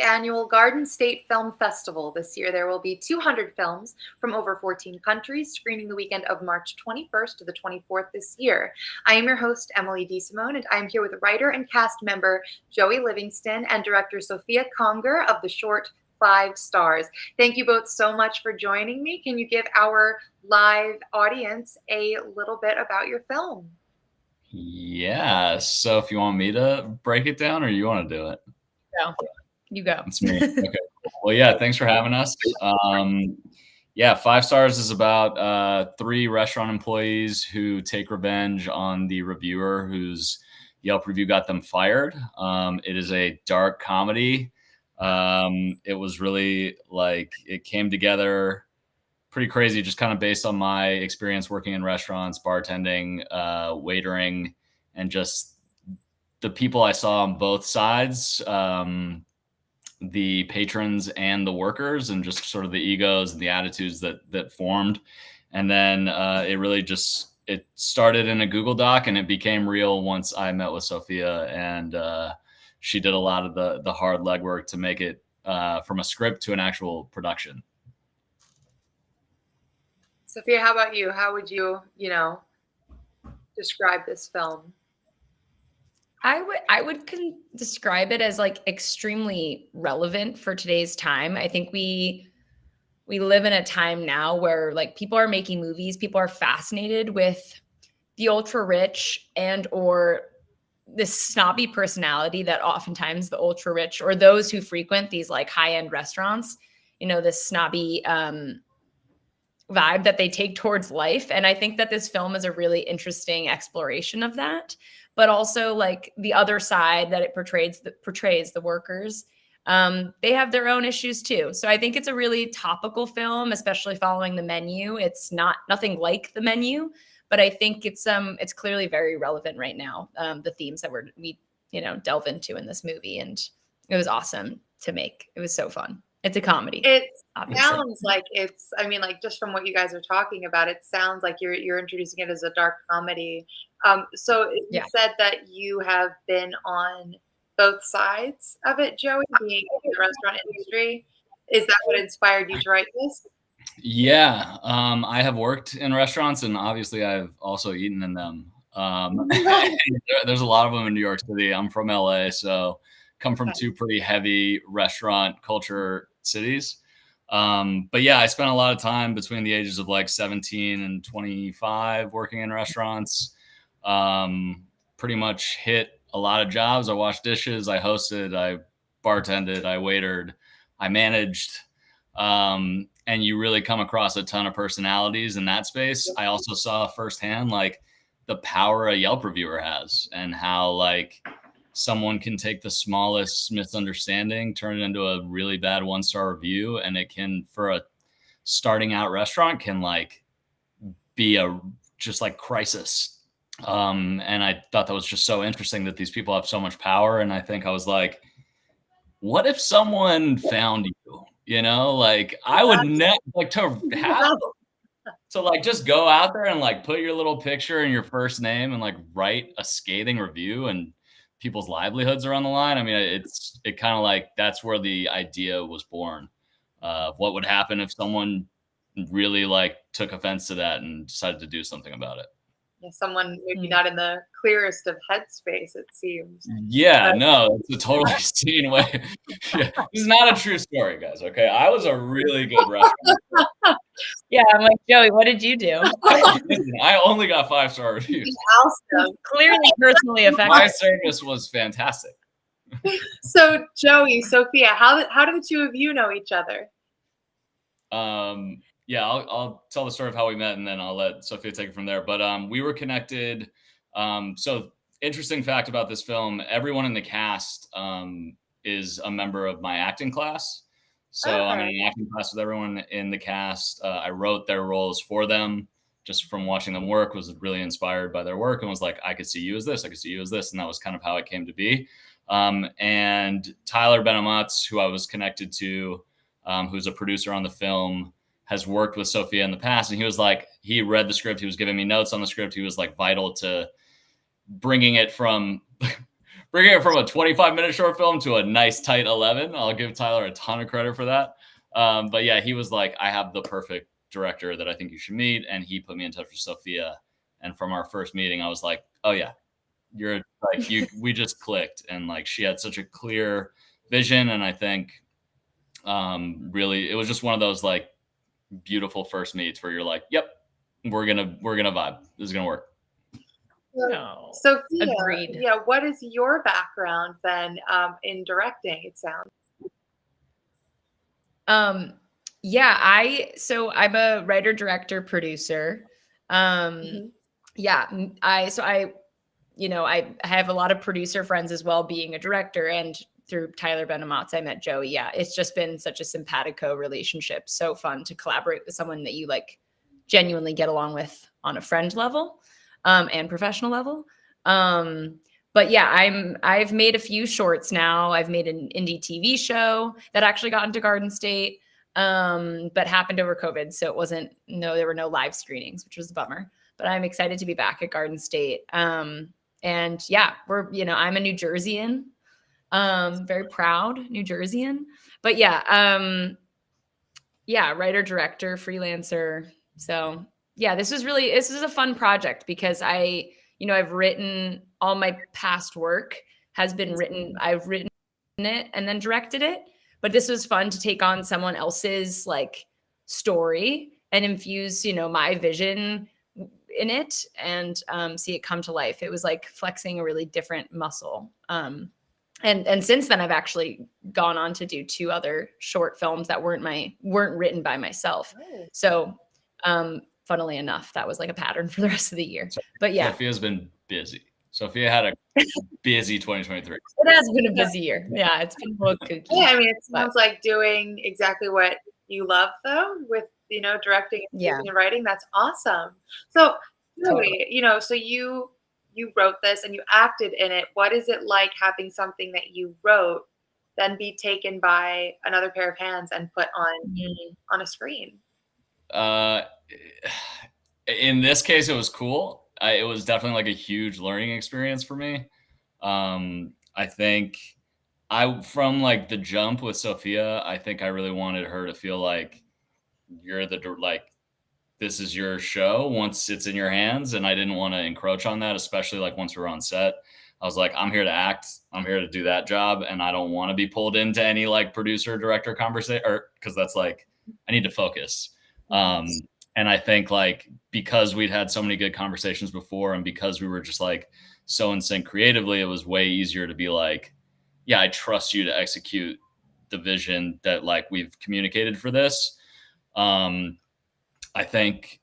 Annual Garden State Film Festival. This year, there will be 200 films from over 14 countries screening the weekend of March 21st to the 24th this year. I am your host, Emily DeSimone, and I am here with writer and cast member Joey Livingston and director Sophia Conger of the short 5 Stars. Thank you both so much for joining me. Can you give our live audience a little bit about your film? Yeah. So if you want me to break it down or you want to do it? No. You go. It's me. Okay. Well, yeah, thanks for having us. Yeah, 5 Stars is about 3 restaurant employees who take revenge on the reviewer whose Yelp review got them fired. It is a dark comedy. It was really it came together pretty crazy, just kind of based on my experience working in restaurants, bartending, waitering, and just the people I saw on both sides. The patrons and the workers, and just sort of the egos and the attitudes that formed. And then it started in a Google Doc, and it became real once I met with Sophia, and she did a lot of the hard legwork to make it from a script to an actual production. Sophia, how about you? How would you, describe this film? I would describe it as extremely relevant for today's time. I think we live in a time now where people are making movies, people are fascinated with the ultra rich and or this snobby personality that oftentimes the ultra rich or those who frequent these high-end restaurants, this snobby vibe that they take towards life. And I think that this film is a really interesting exploration of that, but also the other side that it portrays the workers. They have their own issues too. So I think it's a really topical film, especially following The Menu. It's nothing like The Menu, but I think it's clearly very relevant right now. The themes that we delve into in this movie, and it was awesome to make. It was so fun. It's a comedy. It sounds like it's, just from what you guys are talking about, it sounds like you're introducing it as a dark comedy. So you said that you have been on both sides of it, Joey, being in the restaurant industry. Is that what inspired you to write this? Yeah. I have worked in restaurants, and obviously I've also eaten in them. There's a lot of them in New York City. I'm from LA, so come from 2 pretty heavy restaurant culture cities. But yeah, I spent a lot of time between the ages of 17 and 25 working in restaurants. Pretty much hit a lot of jobs. I washed dishes, I hosted, I bartended, I waitered, I managed. And you really come across a ton of personalities in that space. I also saw firsthand the power a Yelp reviewer has, and how someone can take the smallest misunderstanding, turn it into a really bad 1-star review. And it can, for a starting out restaurant, can be a just crisis. And I thought that was just so interesting that these people have so much power. And I think I was like, what if someone found you, I would never to just go out there and put your little picture and your first name and write a scathing review, and people's livelihoods are on the line. It kind of that's where the idea was born of what would happen if someone really took offense to that and decided to do something about it. Yeah, someone maybe not in the clearest of headspace, it seems. Yeah, no, it's a totally seen way. Yeah, this is not a true story, guys. Okay, I was a really good restaurant. Yeah, I'm like, Joey, what did you do? Listen, I only got 5-star reviews. Clearly personally affected. My service was fantastic. So, Joey, Sophia, how do the 2 of you know each other? Yeah, I'll tell the story of how we met, and then I'll let Sophia take it from there. But we were connected. So interesting fact about this film, everyone in the cast is a member of my acting class. So I'm in an acting class with everyone in the cast. I wrote their roles for them just from watching them work, was really inspired by their work, and was like, I could see you as this, I could see you as this. And that was kind of how it came to be. And Tyler Benamatz, who I was connected to, who's a producer on the film, has worked with Sophia in the past. And he was he read the script. He was giving me notes on the script. He was vital to bringing it from bringing it from a 25-minute short film to a nice tight 11. I'll give Tyler a ton of credit for that. But yeah, he was like, I have the perfect director that I think you should meet. And he put me in touch with Sophia. And from our first meeting, I was like, oh yeah, you're like, we just clicked. And like, she had such a clear vision. And I think really, it was just one of those like beautiful first meets where you're like, yep, we're gonna vibe. This is gonna work. No. Sophia, Agreed. yeah, what is your background then in directing, it sounds? Yeah, I'm a writer, director, producer. Yeah, I have a lot of producer friends as well, being a director, and through Tyler Benamatz, I met Joey. Yeah, it's just been such a simpatico relationship. So fun to collaborate with someone that you like genuinely get along with on a friend level, and professional level. But yeah, I've made a few shorts now. I've made an indie TV show that actually got into Garden State, but happened over COVID. So there were no live screenings, which was a bummer, but I'm excited to be back at Garden State. And yeah, I'm a New Jerseyan, very proud New Jerseyan, but yeah, writer, director, freelancer. So yeah, this is a fun project because I've written all my past work has been written. I've written it and then directed it, but this was fun to take on someone else's like story and infuse, my vision in it and see it come to life. It was like flexing a really different muscle. And since then, I've actually gone on to do 2 other short films that weren't written by myself. Oh. So, funnily enough, that was like a pattern for the rest of the year. But yeah, Sophia's been busy. Sophia had a busy 2023. It has been a busy year. Yeah, it's been a little kooky. Yeah, I mean, it sounds like doing exactly what you love, though, with directing and writing. That's awesome. So, totally. So you wrote this and you acted in it. What is it like having something that you wrote then be taken by another pair of hands and put on a screen? In this case, it was cool. It was definitely like a huge learning experience for me. I think from like the jump with Sophia, I think I really wanted her to feel like this is your show once it's in your hands. And I didn't want to encroach on that, especially like once we were on set. I was like, I'm here to act. I'm here to do that job. And I don't want to be pulled into any like producer director conversation, or because that's like, I need to focus. And I think like, because we'd had so many good conversations before and because we were just like so in sync creatively, it was way easier to be like, yeah, I trust you to execute the vision that like we've communicated for this. I think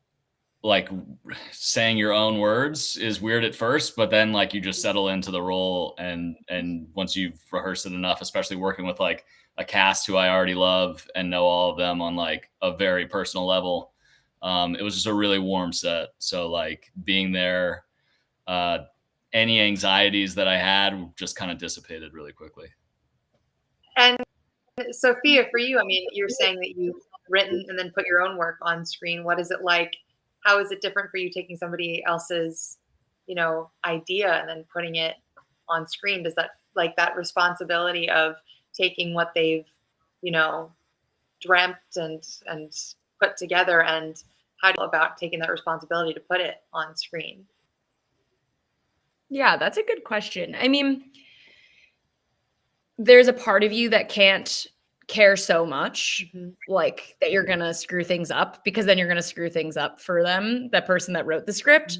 like saying your own words is weird at first, but then like you just settle into the role. And once you've rehearsed it enough, especially working with like a cast who I already love and know all of them on like a very personal level, it was just a really warm set. So like being there, any anxieties that I had just kind of dissipated really quickly. And Sophia, for you, I mean, you're saying that you've written and then put your own work on screen. What is it like? How is it different for you taking somebody else's, idea and then putting it on screen? Does that like that responsibility of taking what they've, dreamt and put together, and how do you feel about taking that responsibility to put it on screen? Yeah, that's a good question. I mean, there's a part of you that can't care so much, like that you're going to screw things up, because then you're going to screw things up for them, that person that wrote the script.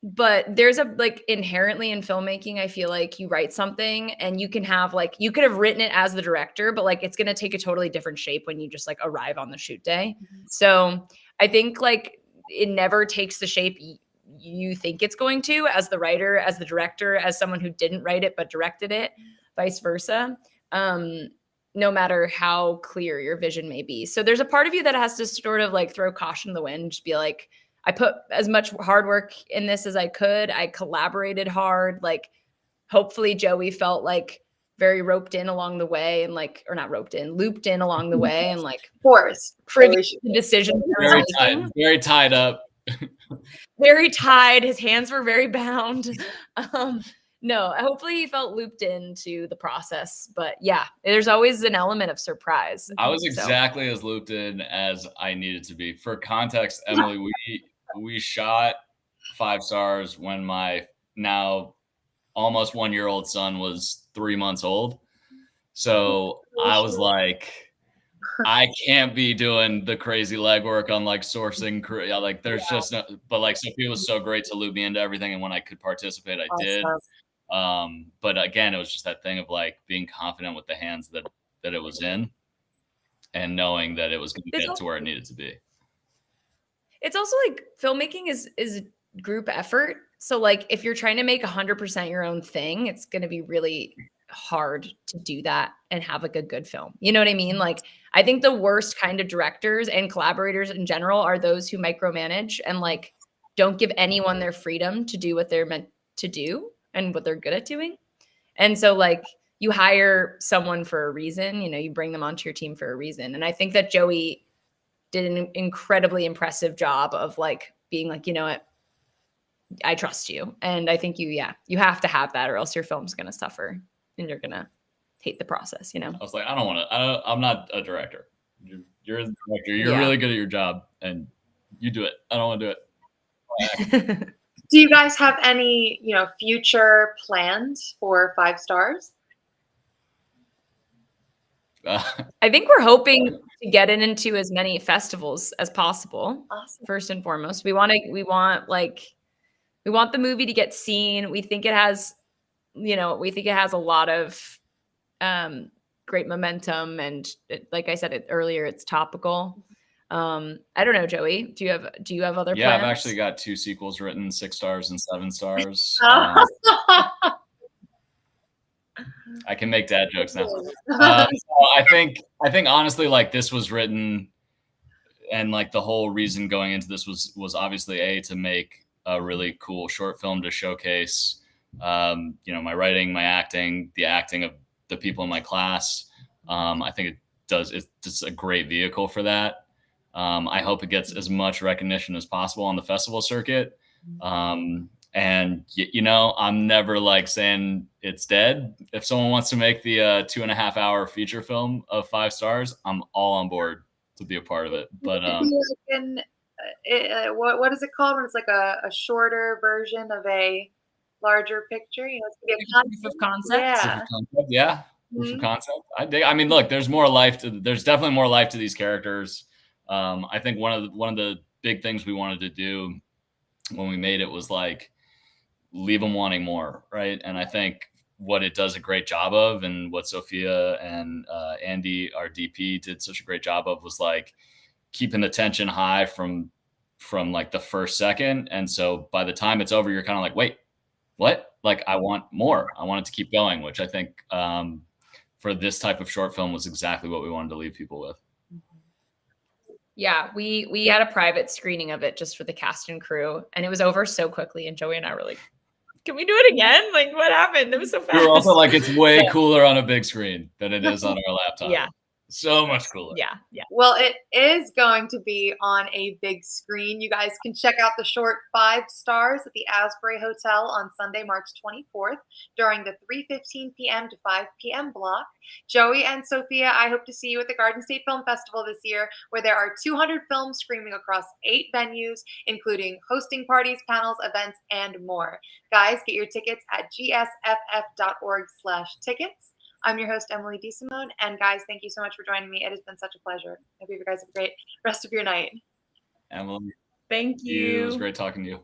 But there's inherently in filmmaking, I feel like you write something and you can have you could have written it as the director, but like, it's going to take a totally different shape when you just like arrive on the shoot day. So I think like it never takes the shape you think it's going to, as the writer, as the director, as someone who didn't write it but directed it, vice versa. No matter how clear your vision may be. So there's a part of you that has to sort of like throw caution to the wind, just be like, I put as much hard work in this as I could. I collaborated hard. Like, hopefully Joey felt like very roped in along the way, and like, or not roped in, looped in along the way, and like forced privy to the decision. Very tied up. Very tied. His hands were very bound. No, hopefully he felt looped into the process. But yeah, there's always an element of surprise. I was So exactly as looped in as I needed to be. For context, Emily, we shot 5 stars when my now almost 1-year-old son was 3 months old. So I was like, I can't be doing the crazy legwork on like sourcing. Like, there's just no, but like Sophia was so great to loop me into everything, and when I could participate, I did. But again, it was just that thing of like being confident with the hands that it was in, and knowing that it was going to get to where it needed to be. It's also like filmmaking is a group effort. So like if you're trying to make 100% your own thing, it's going to be really hard to do that and have like a good film. You know what I mean? Like I think the worst kind of directors and collaborators in general are those who micromanage and like don't give anyone their freedom to do what they're meant to do and what they're good at doing. And so like you hire someone for a reason, you know, you bring them onto your team for a reason. And I think that Joey did an incredibly impressive job of like being like, you know what, I trust you. And I think you have to have that or else your film's going to suffer and you're going to hate the process, you know? I was like, I don't want to, I'm not a director. You're the director. You're really good at your job and you do it. I don't want to do it. Do you guys have any, you know, future plans for 5 stars? I think we're hoping to get it into as many festivals as possible. Awesome. First and foremost, we want the movie to get seen. We think it has, you know, a lot of great momentum, and like I said earlier, it's topical. I don't know, Joey. Do you have other plans? Yeah, I've actually got 2 sequels written, 6 stars and 7 stars. I can make dad jokes now. So I think honestly, like this was written, and like the whole reason going into this was obviously to make a really cool short film to showcase, you know, my writing, my acting, the acting of the people in my class. I think it's just a great vehicle for that. I hope it gets as much recognition as possible on the festival circuit. And you know, I'm never like saying it's dead. If someone wants to make the 2.5 hour feature film of 5 stars, I'm all on board to be a part of it. But what is it called when it's like a shorter version of a larger picture? You know, it's gonna be proof of concept. Yeah. Proof of concept. I mean, look, there's definitely more life to these characters. I think one of the big things we wanted to do when we made it was like leave them wanting more, right? And I think what it does a great job of, and what Sophia and Andy, our DP, did such a great job of, was like keeping the tension high from like the first second. And so by the time it's over, you're kind of like, wait, what? Like, I want more. I want it to keep going, which I think for this type of short film was exactly what we wanted to leave people with. Yeah, we had a private screening of it just for the cast and crew, and it was over so quickly. And Joey and I were like, "Can we do it again? Like, what happened? It was so fast." We were also like, "It's way cooler on a big screen than it is on our laptop." Yeah, so much cooler. Yeah. Well, it is going to be on a big screen. You guys can check out the short 5 stars at the Asbury Hotel on Sunday, March 24th during the 3:15 p.m. to 5 p.m. block. Joey and Sophia, I hope to see you at the Garden State Film Festival this year, where there are 200 films screening across 8 venues, including hosting parties, panels, events, and more. Guys, get your tickets at gsff.org/tickets. I'm your host, Emily DeSimone. And guys, thank you so much for joining me. It has been such a pleasure. I hope you guys have a great rest of your night. Emily, thank you. It was great talking to you.